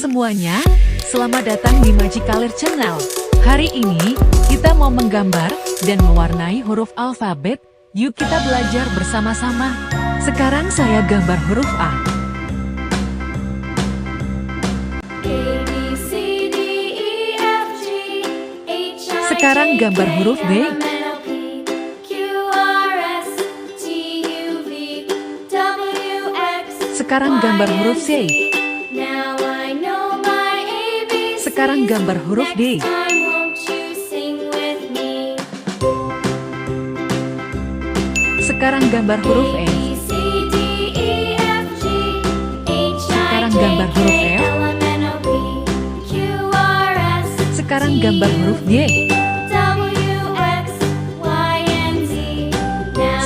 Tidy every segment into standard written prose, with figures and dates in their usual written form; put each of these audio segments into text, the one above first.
semuanya, selamat datang di Jika Channel. Hari ini, kita mau menggambar dan mewarnai huruf alfabet. Yuk kita belajar bersama-sama. Sekarang saya gambar huruf A. Sekarang gambar huruf B. Sekarang gambar huruf C. Sekarang gambar huruf D. Sekarang gambar huruf E. Sekarang gambar huruf F. Sekarang gambar huruf G.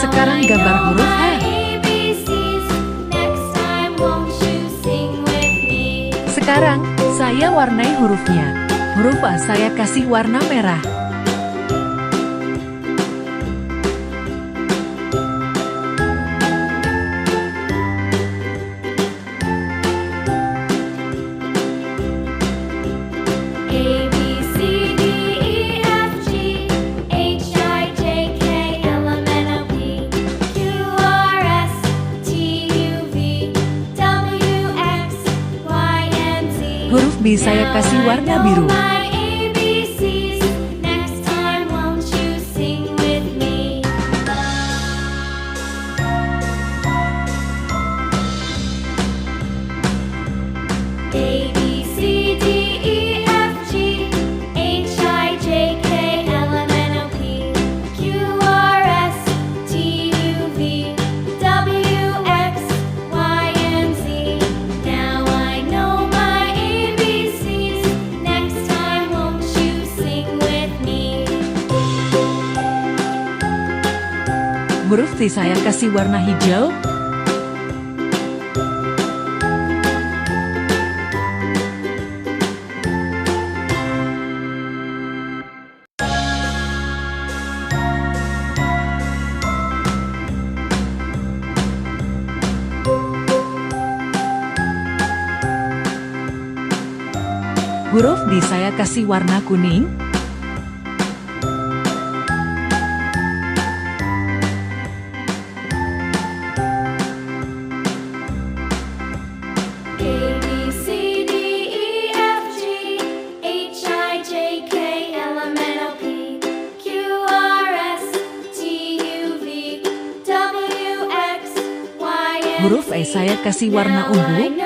Sekarang gambar huruf H. Sekarang, saya warnai hurufnya. Huruf A saya kasih warna merah. Huruf B saya kasih warna biru. Huruf T saya kasih warna hijau. Huruf D saya kasih warna kuning. Huruf E saya kasih warna ungu.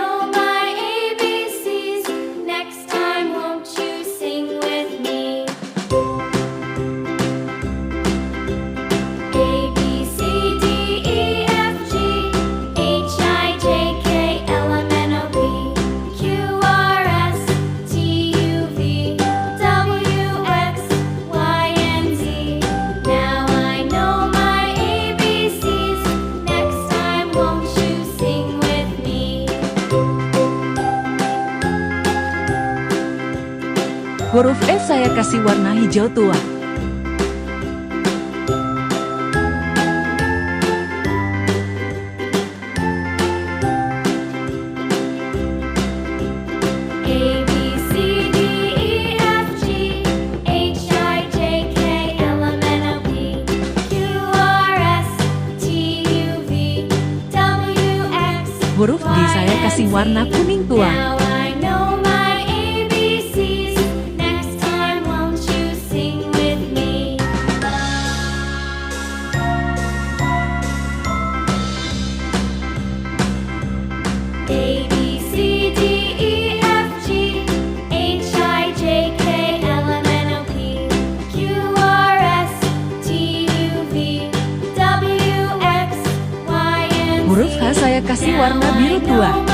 Huruf F saya kasih warna hijau tua. Huruf G saya kasih warna kuning tua. Huruf H saya kasih warna biru tua.